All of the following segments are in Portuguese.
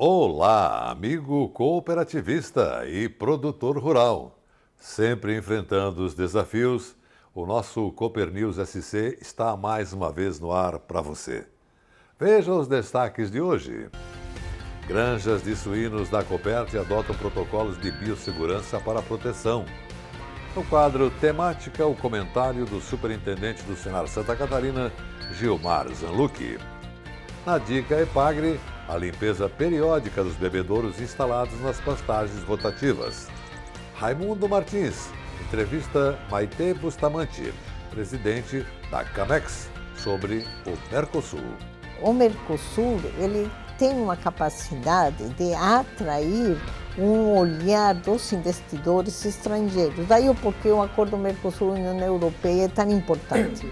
Olá, amigo cooperativista e produtor rural. Sempre enfrentando os desafios, o nosso Cooper News SC está mais uma vez no ar para você. Veja os destaques de hoje. Granjas de suínos da Copert adotam protocolos de biossegurança para a proteção. No quadro Temática, o comentário do superintendente do Senar Santa Catarina, Gilmar Zanlucchi. Na Dica Epagre, a limpeza periódica dos bebedouros instalados nas pastagens rotativas. Raimundo Martins entrevista Maite Bustamante, presidente da Camex, sobre o Mercosul. O Mercosul, ele tem uma capacidade de atrair um olhar dos investidores estrangeiros. Daí o porquê o acordo Mercosul-União Europeia é tão importante.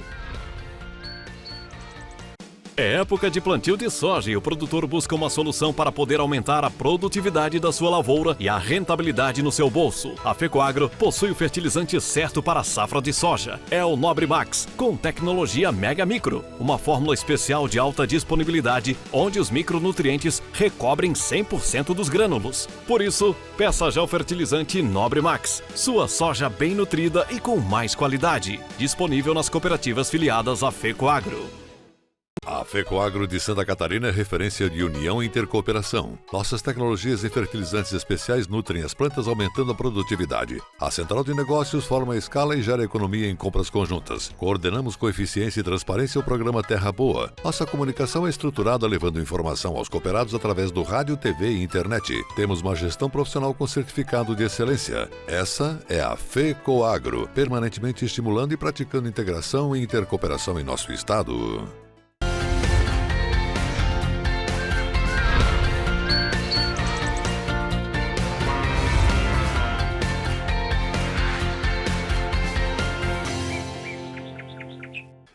É época de plantio de soja e o produtor busca uma solução para poder aumentar a produtividade da sua lavoura e a rentabilidade no seu bolso. A Fecoagro possui o fertilizante certo para a safra de soja. É o Nobre Max, com tecnologia Mega Micro, uma fórmula especial de alta disponibilidade, onde os micronutrientes recobrem 100% dos grânulos. Por isso, peça já o fertilizante Nobre Max, sua soja bem nutrida e com mais qualidade. Disponível nas cooperativas filiadas à Fecoagro. A Fecoagro de Santa Catarina é referência de união e intercooperação. Nossas tecnologias e fertilizantes especiais nutrem as plantas, aumentando a produtividade. A Central de Negócios forma a escala e gera economia em compras conjuntas. Coordenamos com eficiência e transparência o programa Terra Boa. Nossa comunicação é estruturada, levando informação aos cooperados através do rádio, TV e internet. Temos uma gestão profissional com certificado de excelência. Essa é a Fecoagro, permanentemente estimulando e praticando integração e intercooperação em nosso estado.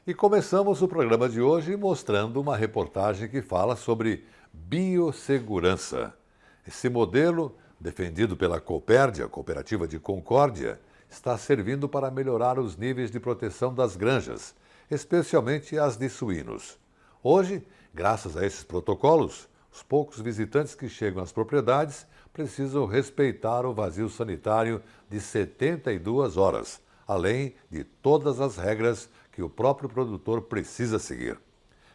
E começamos o programa de hoje mostrando uma reportagem que fala sobre biossegurança. Esse modelo, defendido pela Copérdia, Cooperativa de Concórdia, está servindo para melhorar os níveis de proteção das granjas, especialmente as de suínos. Hoje, graças a esses protocolos, os poucos visitantes que chegam às propriedades precisam respeitar o vazio sanitário de 72 horas, além de todas as regras que o próprio produtor precisa seguir.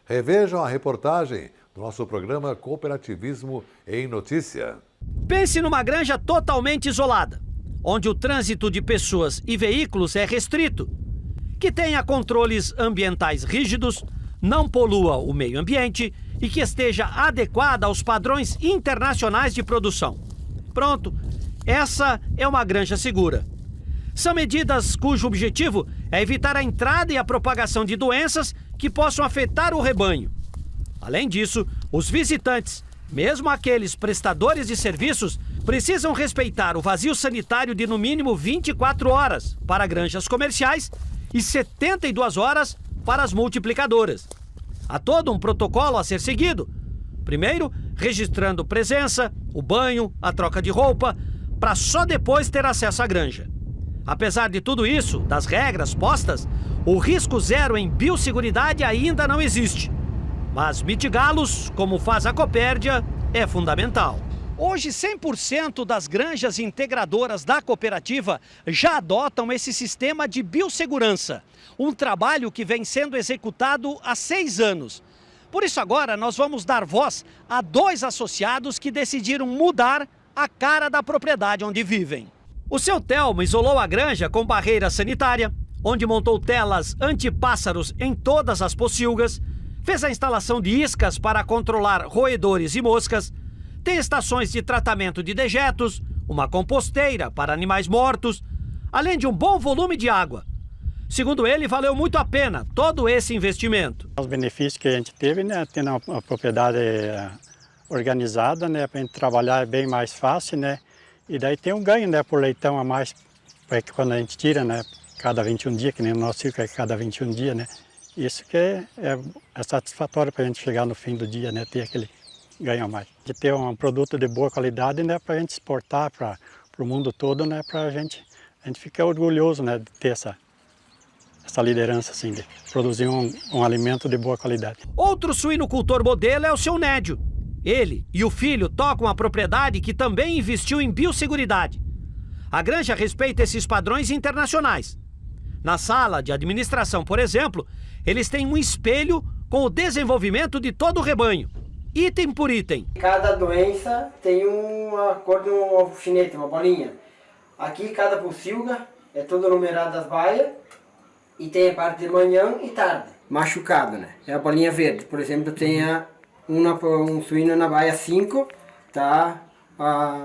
Revejam a reportagem do nosso programa Cooperativismo em Notícia. Pense numa granja totalmente isolada, onde o trânsito de pessoas e veículos é restrito, que tenha controles ambientais rígidos, não polua o meio ambiente e que esteja adequada aos padrões internacionais de produção. Pronto, essa é uma granja segura. São medidas cujo objetivo é evitar a entrada e a propagação de doenças que possam afetar o rebanho. Além disso, os visitantes, mesmo aqueles prestadores de serviços, precisam respeitar o vazio sanitário de no mínimo 24 horas para granjas comerciais e 72 horas para as multiplicadoras. Há todo um protocolo a ser seguido. Primeiro, registrando presença, o banho, a troca de roupa, para só depois ter acesso à granja. Apesar de tudo isso, das regras postas, o risco zero em biosseguridade ainda não existe. Mas mitigá-los, como faz a Copérdia, é fundamental. Hoje, 100% das granjas integradoras da cooperativa já adotam esse sistema de biossegurança, um trabalho que vem sendo executado há 6 anos. Por isso agora nós vamos dar voz a 2 associados que decidiram mudar a cara da propriedade onde vivem. O seu Telmo isolou a granja com barreira sanitária, onde montou telas antipássaros em todas as pocilgas, fez a instalação de iscas para controlar roedores e moscas, tem estações de tratamento de dejetos, uma composteira para animais mortos, além de um bom volume de água. Segundo ele, valeu muito a pena todo esse investimento. Os benefícios que a gente teve, né, tendo uma propriedade organizada, né, para a gente trabalhar é bem mais fácil, né? E daí tem um ganho, né, por leitão a mais, porque quando a gente tira, né, cada 21 dias, que nem o nosso circo é cada 21 dias, né, isso que é satisfatório para a gente chegar no fim do dia, né, ter aquele ganho a mais. De ter um produto de boa qualidade, né, para a gente exportar para o mundo todo, né, para a gente ficar orgulhoso, né, de ter essa liderança, assim, de produzir um alimento de boa qualidade. Outro suinocultor modelo é o seu Nédio. Ele e o filho tocam a propriedade que também investiu em biosseguridade. A granja respeita esses padrões internacionais. Na sala de administração, por exemplo, eles têm um espelho com o desenvolvimento de todo o rebanho, item por item. Cada doença tem uma cor de um alfinete, uma bolinha. Aqui cada pocilga é toda numerada as baias e tem a parte de manhã e tarde. Machucado, né? É a bolinha verde. Por exemplo, tem um suíno na baia 5, tá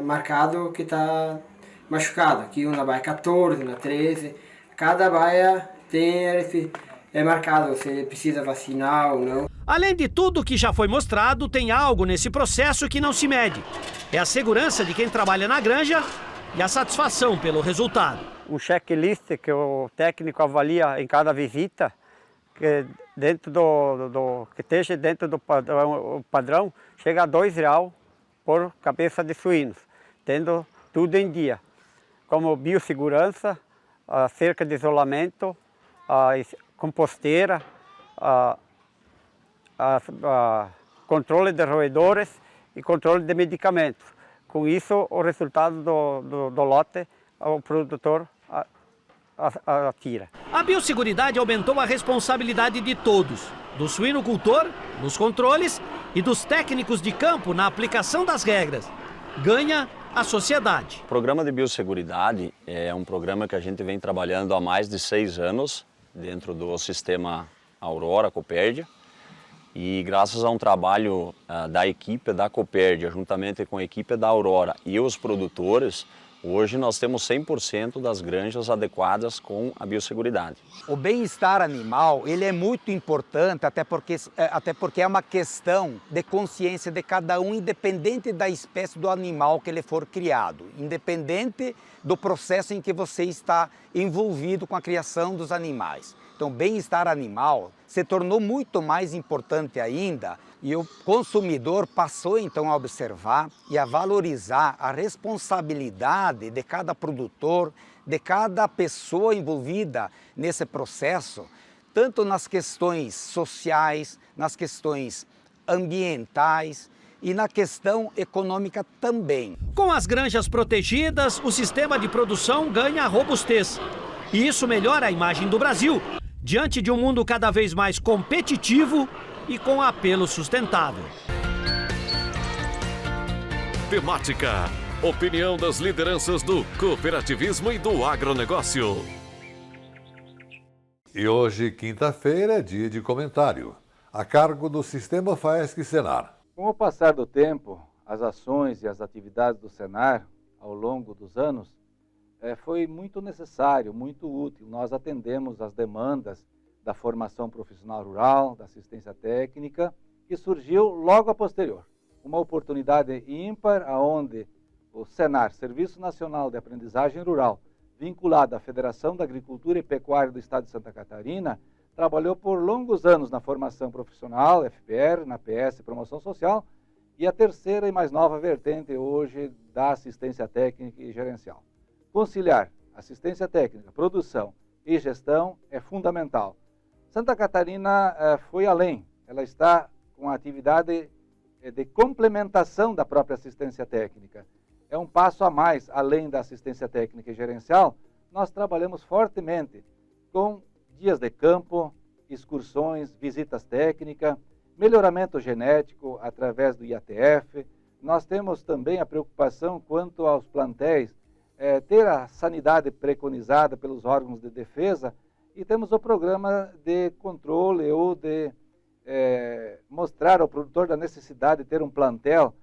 marcado que tá machucado. Aqui um na baia 14, na 13. Cada baia é marcado se precisa vacinar ou não. Além de tudo que já foi mostrado, tem algo nesse processo que não se mede. É a segurança de quem trabalha na granja e a satisfação pelo resultado. Um checklist que o técnico avalia em cada visita, que esteja dentro do padrão, chega a R$2 por cabeça de suínos, tendo tudo em dia, como biossegurança, a cerca de isolamento, a composteira, controle de roedores e controle de medicamentos. Com isso, o resultado do lote, o produtor tira. A biosseguridade aumentou a responsabilidade de todos, do suinocultor, nos controles e dos técnicos de campo na aplicação das regras. Ganha a sociedade. O programa de biosseguridade é um programa que a gente vem trabalhando há mais de 6 anos dentro do sistema Aurora Copérdia, e graças a um trabalho da equipe da Copérdia, juntamente com a equipe da Aurora e os produtores, hoje nós temos 100% das granjas adequadas com a biosseguridade. O bem-estar animal ele é muito importante, até porque é uma questão de consciência de cada um, independente da espécie do animal que ele for criado, independente do processo em que você está envolvido com a criação dos animais. Então, o bem-estar animal se tornou muito mais importante ainda e o consumidor passou então a observar e a valorizar a responsabilidade de cada produtor, de cada pessoa envolvida nesse processo, tanto nas questões sociais, nas questões ambientais e na questão econômica também. Com as granjas protegidas, o sistema de produção ganha robustez. E isso melhora a imagem do Brasil, diante de um mundo cada vez mais competitivo e com apelo sustentável. Temática: opinião das lideranças do cooperativismo e do agronegócio. E hoje, quinta-feira, é dia de comentário, a cargo do Sistema FAESC-Senar. Com o passar do tempo, as ações e as atividades do Senar, ao longo dos anos, foi muito necessário, muito útil. Nós atendemos as demandas da formação profissional rural, da assistência técnica, que surgiu logo a posterior. Uma oportunidade ímpar, onde o Senar, Serviço Nacional de Aprendizagem Rural, vinculado à Federação da Agricultura e Pecuária do Estado de Santa Catarina, trabalhou por longos anos na formação profissional, FPR, na PS Promoção Social, e a terceira e mais nova vertente hoje da assistência técnica e gerencial. Conciliar assistência técnica, produção e gestão é fundamental. Santa Catarina foi além, ela está com a atividade de complementação da própria assistência técnica. É um passo a mais, além da assistência técnica e gerencial, nós trabalhamos fortemente com dias de campo, excursões, visitas técnicas, melhoramento genético através do IATF. Nós temos também a preocupação quanto aos plantéis, ter a sanidade preconizada pelos órgãos de defesa, e temos o programa de controle ou de mostrar ao produtor da necessidade de ter um plantel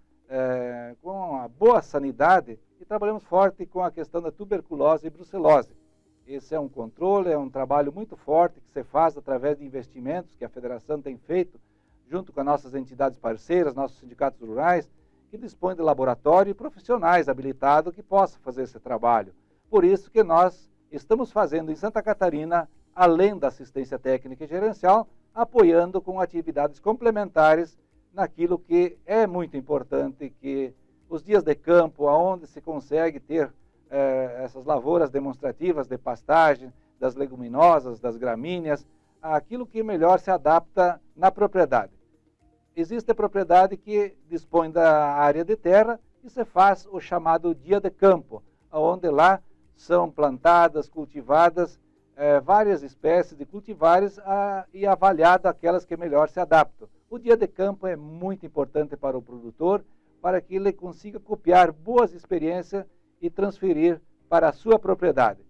com a boa sanidade, e trabalhamos forte com a questão da tuberculose e brucelose. Esse é um controle, é um trabalho muito forte que se faz através de investimentos que a Federação tem feito junto com as nossas entidades parceiras, nossos sindicatos rurais, que dispõem de laboratório e profissionais habilitados que possam fazer esse trabalho. Por isso que nós estamos fazendo em Santa Catarina, além da assistência técnica e gerencial, apoiando com atividades complementares naquilo que é muito importante, que os dias de campo, onde se consegue ter essas lavouras demonstrativas de pastagem, das leguminosas, das gramíneas, aquilo que melhor se adapta na propriedade. existe a propriedade que dispõe da área de terra e se faz o chamado dia de campo, onde lá são plantadas, cultivadas várias espécies de cultivares e avaliadas aquelas que melhor se adaptam. O dia de campo é muito importante para o produtor, para que ele consiga copiar boas experiências e transferir para a sua propriedade.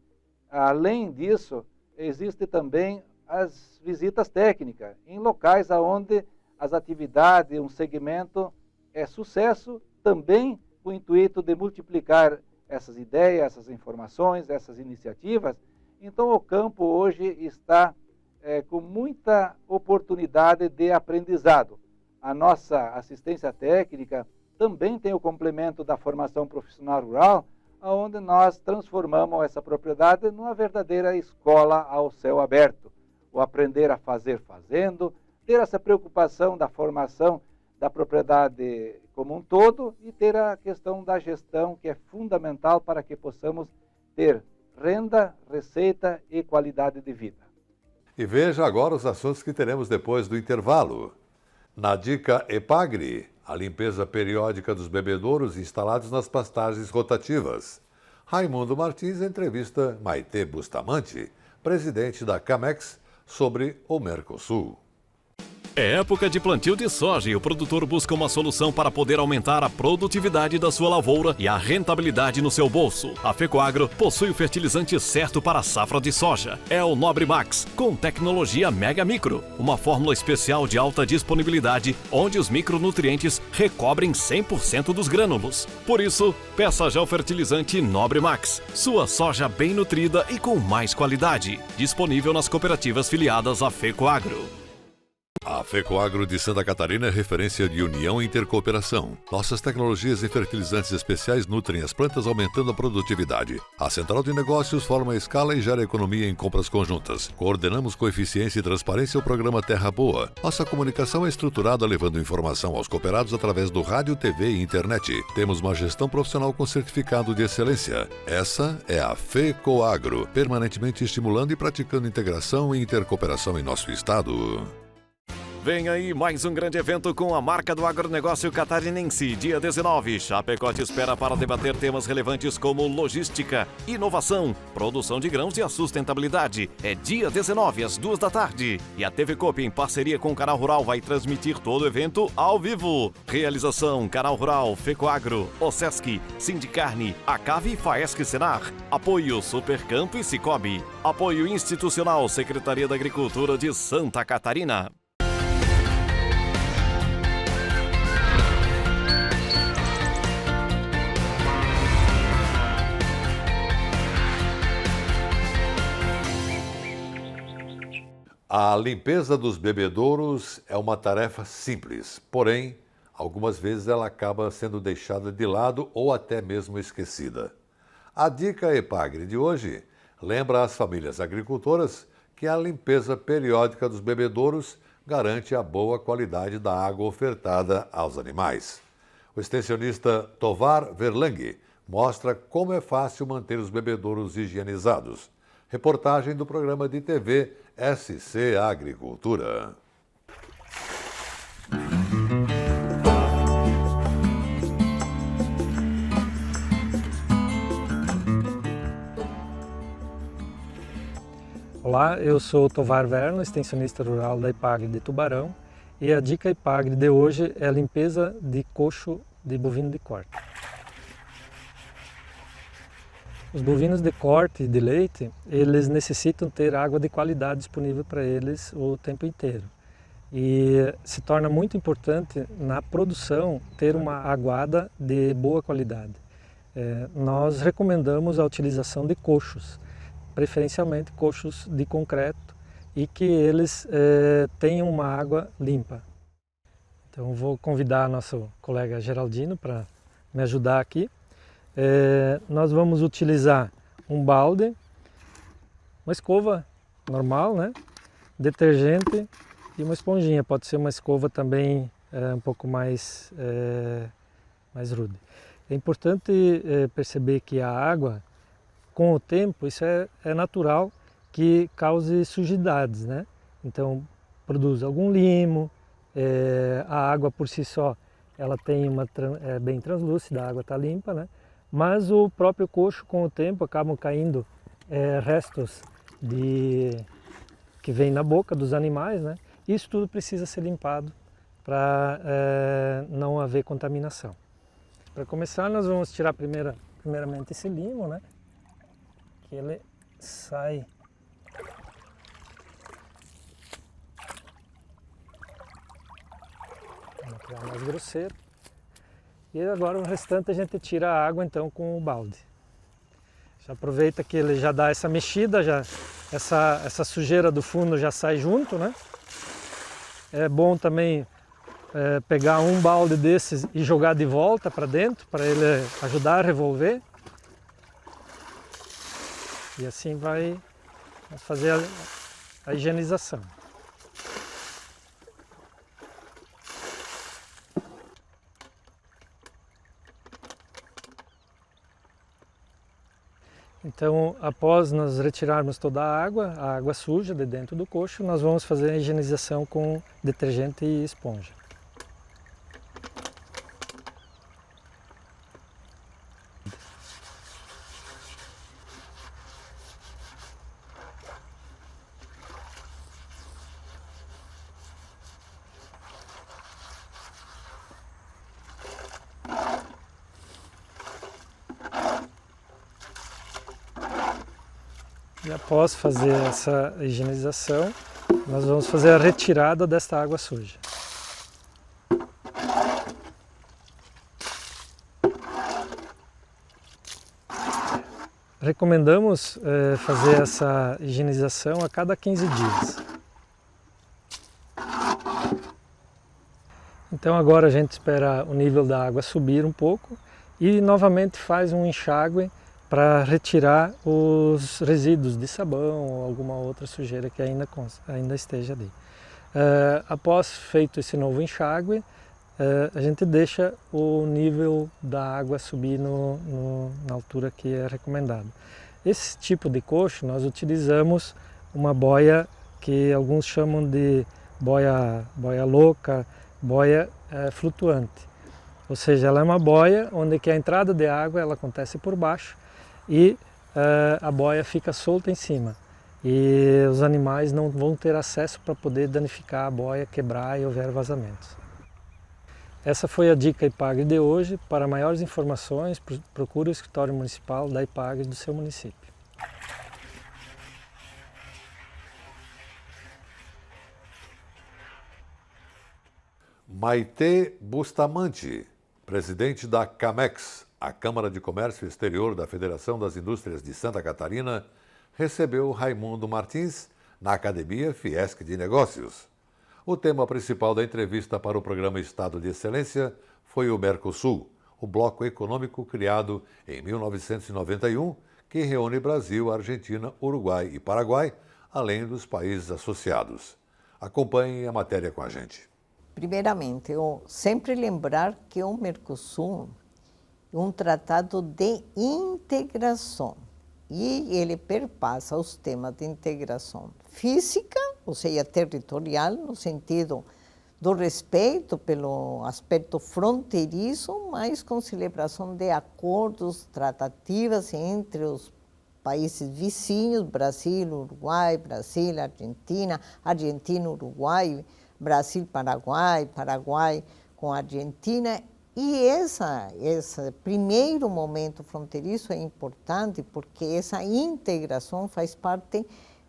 Além disso, existe também as visitas técnicas, em locais onde as atividades, um segmento é sucesso, também com o intuito de multiplicar essas ideias, essas informações, essas iniciativas. Então o campo hoje está com muita oportunidade de aprendizado. A nossa assistência técnica também tem o complemento da formação profissional rural, onde nós transformamos essa propriedade numa verdadeira escola ao céu aberto. O aprender a fazer fazendo, ter essa preocupação da formação da propriedade como um todo e ter a questão da gestão, que é fundamental para que possamos ter renda, receita e qualidade de vida. E veja agora os assuntos que teremos depois do intervalo. Na dica EPAGRE, a limpeza periódica dos bebedouros instalados nas pastagens rotativas. Raimundo Martins entrevista Maite Bustamante, presidente da Camex, sobre o Mercosul. É época de plantio de soja e o produtor busca uma solução para poder aumentar a produtividade da sua lavoura e a rentabilidade no seu bolso. A Fecoagro possui o fertilizante certo para a safra de soja. É o Nobre Max, com tecnologia Mega Micro, uma fórmula especial de alta disponibilidade, onde os micronutrientes recobrem 100% dos grânulos. Por isso, peça já o fertilizante Nobre Max, sua soja bem nutrida e com mais qualidade. Disponível nas cooperativas filiadas à Fecoagro. A Fecoagro de Santa Catarina é referência de união e intercooperação. Nossas tecnologias e fertilizantes especiais nutrem as plantas, aumentando a produtividade. A Central de Negócios forma a escala e gera economia em compras conjuntas. Coordenamos com eficiência e transparência o programa Terra Boa. Nossa comunicação é estruturada levando informação aos cooperados através do rádio, TV e internet. Temos uma gestão profissional com certificado de excelência. Essa é a Fecoagro, permanentemente estimulando e praticando integração e intercooperação em nosso estado. Vem aí mais um grande evento com a marca do agronegócio catarinense. Dia 19, Chapecó te espera para debater temas relevantes como logística, inovação, produção de grãos e a sustentabilidade. É dia 19, às 2 da tarde. E a TV Coop, em parceria com o Canal Rural, vai transmitir todo o evento ao vivo. Realização: Canal Rural, Fecoagro, Osesc, Sindicarne, Acave e Faesc Senar. Apoio: Supercampo e Cicobi. Apoio institucional: Secretaria da Agricultura de Santa Catarina. A limpeza dos bebedouros é uma tarefa simples, porém, algumas vezes ela acaba sendo deixada de lado ou até mesmo esquecida. A dica EPAGRE de hoje lembra às famílias agricultoras que a limpeza periódica dos bebedouros garante a boa qualidade da água ofertada aos animais. O extensionista Tovar Verlang mostra como é fácil manter os bebedouros higienizados. Reportagem do programa de TV SC Agricultura. Olá, eu sou Tovar Verno, extensionista rural da EPAGRE de Tubarão, e a dica EPAGRE de hoje é a limpeza de coxo de bovino de corte. Os bovinos de corte de leite, eles necessitam ter água de qualidade disponível para eles o tempo inteiro. E se torna muito importante na produção ter uma aguada de boa qualidade. Nós recomendamos a utilização de coxos, preferencialmente coxos de concreto, e que eles tenham uma água limpa. Então vou convidar nosso colega Geraldino para me ajudar aqui. Nós vamos utilizar um balde, uma escova normal, né? Detergente e uma esponjinha. Pode ser uma escova também um pouco mais rude. É importante perceber que a água, com o tempo, isso é natural que cause sujidades, né? Então produz algum limo, A água por si só, ela tem é bem translúcida, a água está limpa, né? Mas o próprio coxo, com o tempo, acabam caindo restos que vem na boca dos animais, né? Isso tudo precisa ser limpado para não haver contaminação. Para começar, nós vamos tirar primeiramente esse limo, né? Que ele sai material mais grosseiro. E agora o restante a gente tira a água então com o balde. Já aproveita que ele já dá essa mexida, essa sujeira do fundo já sai junto, né? É bom também pegar um balde desses e jogar de volta para dentro, para ele ajudar a revolver. E assim vai fazer a higienização. Então, após nós retirarmos toda a água suja de dentro do coxo, nós vamos fazer a higienização com detergente e esponja. E após fazer essa higienização, nós vamos fazer a retirada desta água suja. Recomendamos fazer essa higienização a cada 15 dias. Então agora a gente espera o nível da água subir um pouco e novamente faz um enxágue para retirar os resíduos de sabão ou alguma outra sujeira que ainda esteja ali. Após feito esse novo enxágue, a gente deixa o nível da água subir na altura que é recomendada. Esse tipo de coxo nós utilizamos uma boia que alguns chamam de boia louca, boia flutuante. Ou seja, ela é uma boia onde que a entrada de água ela acontece por baixo e a boia fica solta em cima. E os animais não vão ter acesso para poder danificar a boia, quebrar e houver vazamentos. Essa foi a dica IPAGRE de hoje. Para maiores informações, procure o escritório municipal da IPAGRE do seu município. Maite Bustamante, presidente da CAMEX, a Câmara de Comércio Exterior da Federação das Indústrias de Santa Catarina, recebeu Raimundo Martins na Academia Fiesc de Negócios. O tema principal da entrevista para o programa Estado de Excelência foi o Mercosul, o bloco econômico criado em 1991, que reúne Brasil, Argentina, Uruguai e Paraguai, além dos países associados. Acompanhem a matéria com a gente. Primeiramente, eu sempre lembrar que o Mercosul é um tratado de integração e ele perpassa os temas de integração física, ou seja, territorial, no sentido do respeito pelo aspecto fronteiriço, mas com celebração de acordos, tratativas entre os países vizinhos, Brasil, Uruguai, Brasil, Argentina, Argentina, Uruguai, Brasil, Paraguai, Paraguai com Argentina. E esse primeiro momento fronteiriço é importante porque essa integração faz parte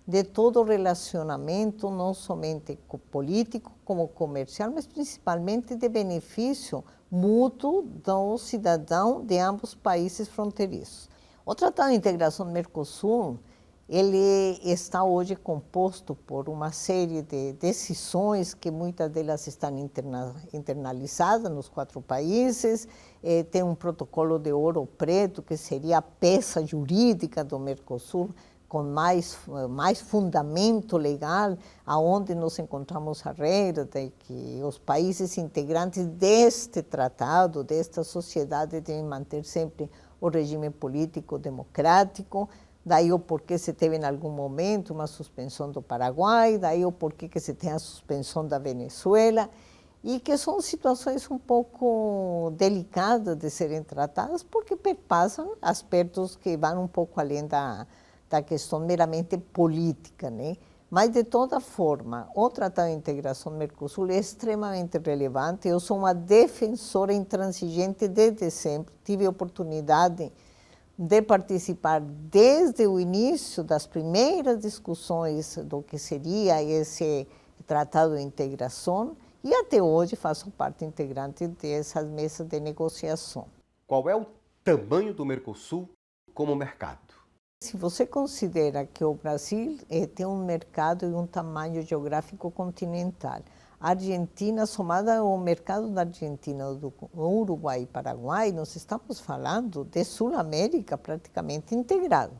de todo o relacionamento, não somente político como comercial, mas principalmente de benefício mútuo do cidadão de ambos países fronteiriços. O Tratado de Integração do Mercosul, ele está hoje composto por uma série de decisões que muitas delas estão internalizadas nos 4 países. Tem um protocolo de ouro preto, que seria a peça jurídica do Mercosul, com mais fundamento legal, aonde nós encontramos a regra de que os países integrantes deste tratado, desta sociedade, devem manter sempre o regime político democrático. Daí o porquê se teve em algum momento uma suspensão do Paraguai, daí o porquê que se tem a suspensão da Venezuela. e que são situações um pouco delicadas de serem tratadas, porque perpassam aspectos que vão um pouco além da questão meramente política, né? Mas, de toda forma, o Tratado de Integração Mercosul é extremamente relevante. Eu sou uma defensora intransigente desde sempre. Tive a oportunidade de participar desde o início das primeiras discussões do que seria esse Tratado de Integração e até hoje faço parte integrante dessas mesas de negociação. Qual é o tamanho do Mercosul como mercado? Se você considera que o Brasil tem um mercado e um tamanho geográfico continental, a Argentina, somada ao mercado da Argentina, do Uruguai e Paraguai, nós estamos falando de Sul-América praticamente integrado.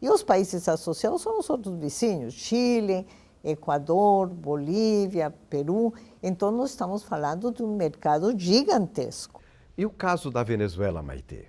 E os países associados são os outros vizinhos, Chile, Equador, Bolívia, Peru. Então, nós estamos falando de um mercado gigantesco. E o caso da Venezuela, Maite?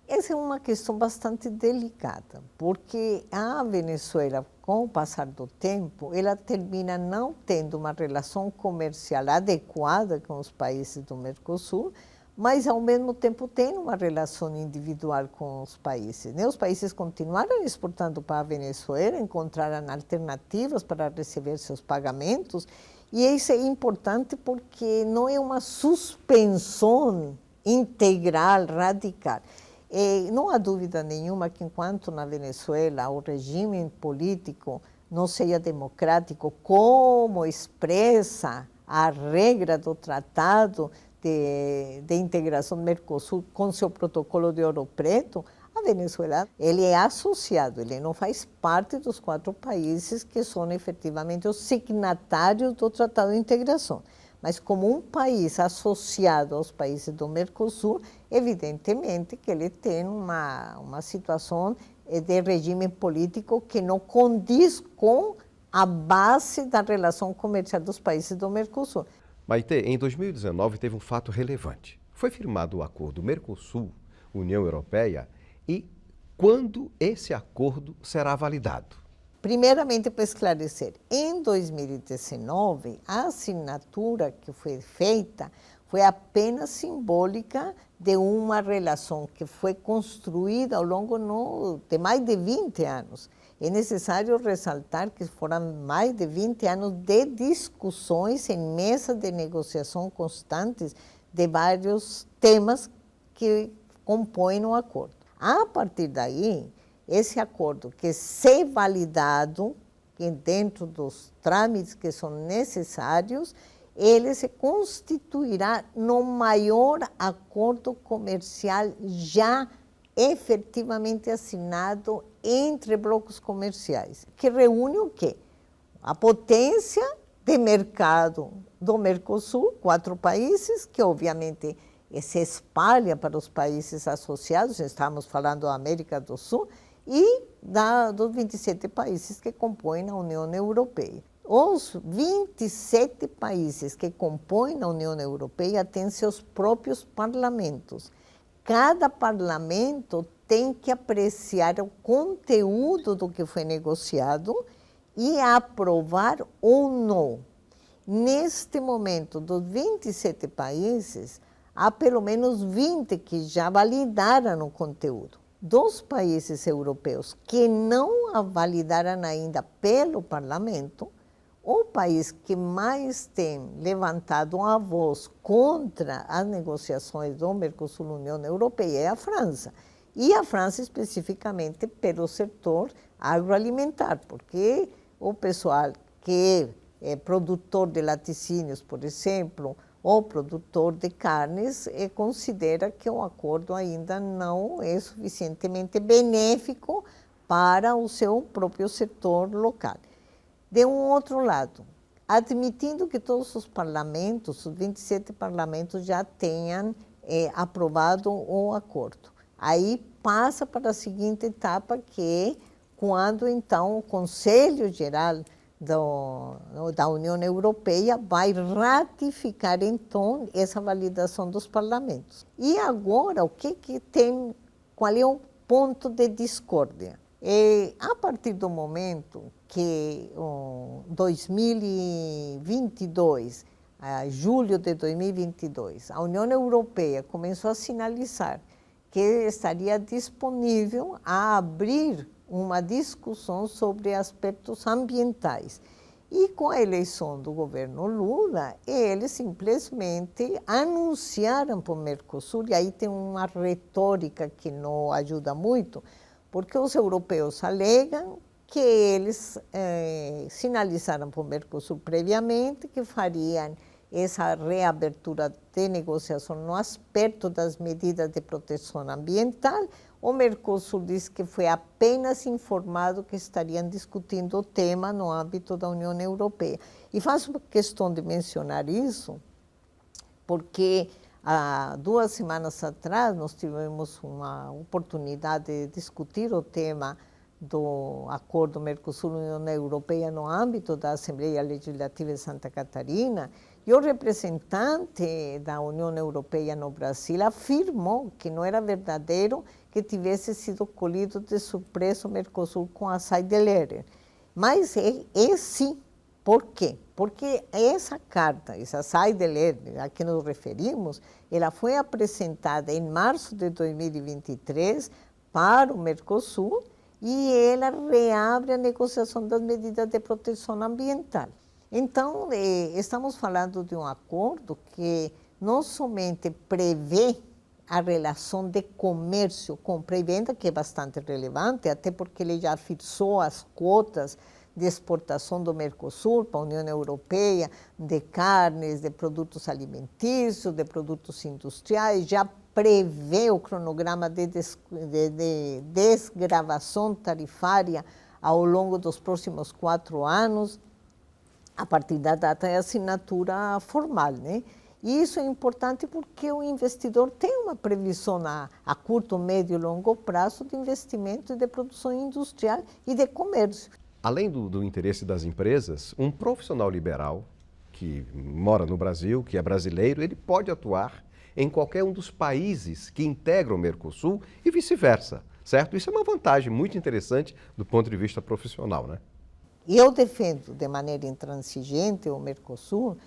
Essa é uma questão bastante delicada, porque a Venezuela, com o passar do tempo, ela termina não tendo uma relação comercial adequada com os países do Mercosul, mas, ao mesmo tempo, tem uma relação individual com os países, né? Os países continuaram exportando para a Venezuela, encontraram alternativas para receber seus pagamentos, e isso é importante porque não é uma suspensão integral, radical. Não há dúvida nenhuma que, enquanto na Venezuela o regime político não seja democrático, como expressa a regra do Tratado de Integração do Mercosul com seu protocolo de Ouro Preto, a Venezuela ele é associado, ele não faz parte dos 4 países que são efetivamente os signatários do Tratado de Integração. Mas, como um país associado aos países do Mercosul, evidentemente que ele tem uma situação de regime político que não condiz com a base da relação comercial dos países do Mercosul. Maite, em 2019 teve um fato relevante. Foi firmado o acordo Mercosul-União Europeia e quando esse acordo será validado? Primeiramente, para esclarecer, em 2019, a assinatura que foi feita foi apenas simbólica de uma relação que foi construída ao longo de mais de 20 anos. É necessário ressaltar que foram mais de 20 anos de discussões em mesas de negociação constantes de vários temas que compõem o acordo. A partir daí, esse acordo que, se validado, que dentro dos trâmites que são necessários, ele se constituirá no maior acordo comercial já efetivamente assinado entre blocos comerciais, que reúne o quê? A potência de mercado do Mercosul, 4 países, que obviamente se espalha para os países associados, estamos falando da América do Sul, e dos 27 países que compõem a União Europeia. Os 27 países que compõem a União Europeia têm seus próprios parlamentos. Cada parlamento tem que apreciar o conteúdo do que foi negociado e aprovar ou não. Neste momento, dos 27 países, há pelo menos 20 que já validaram o conteúdo. Dos países europeus que não a validaram ainda pelo parlamento, o país que mais tem levantado a voz contra as negociações do Mercosul-União Europeia é a França. E a França especificamente pelo setor agroalimentar, porque o pessoal que é produtor de laticínios, por exemplo, ou produtor de carnes, considera que o acordo ainda não é suficientemente benéfico para o seu próprio setor local. De um outro lado, admitindo que todos os parlamentos, os 27 parlamentos, já tenham aprovado o acordo. Aí passa para a seguinte etapa, que é quando então o Conselho Geral da União Europeia vai ratificar então essa validação dos parlamentos. E agora, qual é o ponto de discórdia? A partir do momento que em 2022 julho de 2022, a União Europeia começou a sinalizar que estaria disponível a abrir uma discussão sobre aspectos ambientais. E com a eleição do governo Lula, eles simplesmente anunciaram para o Mercosul, e aí tem uma retórica que não ajuda muito, porque os europeus alegam que eles sinalizaram para o Mercosul previamente que fariam essa reabertura de negociação no aspecto das medidas de proteção ambiental. O Mercosul diz que foi apenas informado que estariam discutindo o tema no âmbito da União Europeia. E faço questão de mencionar isso, porque há 2 semanas atrás nós tivemos uma oportunidade de discutir o tema do Acordo Mercosul-União Europeia no âmbito da Assembleia Legislativa de Santa Catarina, e o representante da União Europeia no Brasil afirmou que não era verdadeiro que tivesse sido colhido de surpresa o Mercosul com a Seyder-Lehrer. Mas é sim. Por quê? Porque essa carta, essa Seyder-Lehrer a que nos referimos, ela foi apresentada em março de 2023 para o Mercosul, e ela reabre a negociação das medidas de proteção ambiental. Então, estamos falando de um acordo que não somente prevê a relação de comércio, compra e venda, que é bastante relevante, até porque ele já fixou as cotas de exportação do Mercosul para a União Europeia, de carnes, de produtos alimentícios, de produtos industriais, já prevê o cronograma de desgravação tarifária ao longo dos próximos 4 anos, a partir da data de assinatura formal, né? E isso é importante porque o investidor tem uma previsão a curto, médio e longo prazo de investimento e de produção industrial e de comércio. Além do interesse das empresas, um profissional liberal que mora no Brasil, que é brasileiro, ele pode atuar em qualquer um dos países que integram o Mercosul e vice-versa, certo? Isso é uma vantagem muito interessante do ponto de vista profissional, né? E eu defendo de maneira intransigente o Mercosul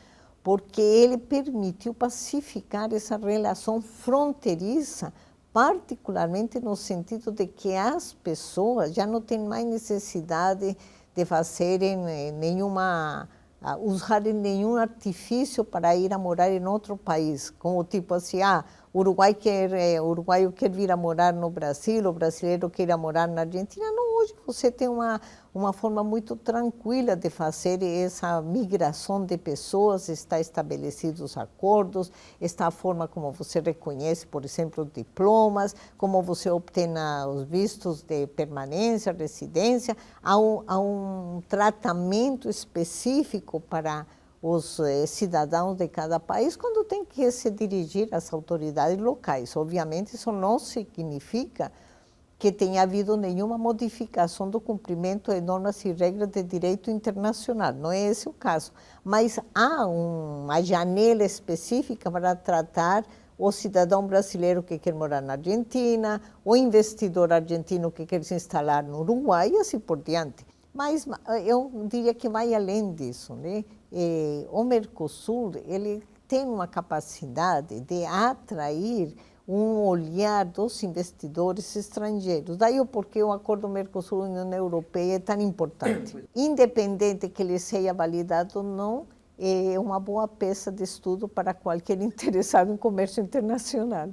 porque ele permitiu pacificar essa relação fronteiriça, particularmente no sentido de que as pessoas já não têm mais necessidade de fazerem usarem nenhum artifício para ir a morar em outro país, como tipo assim, uruguaio quer vir a morar no Brasil, o brasileiro quer ir a morar na Argentina. Não, hoje você tem uma forma muito tranquila de fazer essa migração de pessoas, está estabelecidos os acordos, está a forma como você reconhece, por exemplo, diplomas, como você obtém os vistos de permanência, residência, há um tratamento específico para os cidadãos de cada país quando tem que se dirigir às autoridades locais. Obviamente, isso não significa que tenha havido nenhuma modificação do cumprimento de normas e regras de direito internacional. Não é esse o caso. Mas há uma janela específica para tratar o cidadão brasileiro que quer morar na Argentina, o investidor argentino que quer se instalar no Uruguai e assim por diante. Mas eu diria que vai além disso, né? O Mercosul, ele tem uma capacidade de atrair um olhar dos investidores estrangeiros. Daí o porquê o acordo Mercosul-União Europeia é tão importante. Independente que ele seja validado ou não, é uma boa peça de estudo para qualquer interessado em comércio internacional.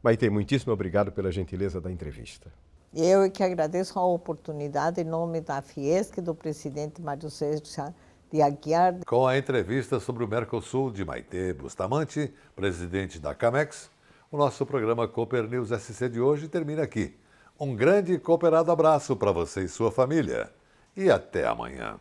Maite, muitíssimo obrigado pela gentileza da entrevista. Eu que agradeço a oportunidade em nome da Fiesc, do presidente Mário César de Aguiar. Com a entrevista sobre o Mercosul de Maite Bustamante, presidente da Camex, o nosso programa Cooper News SC de hoje termina aqui. Um grande e cooperado abraço para você e sua família. E até amanhã.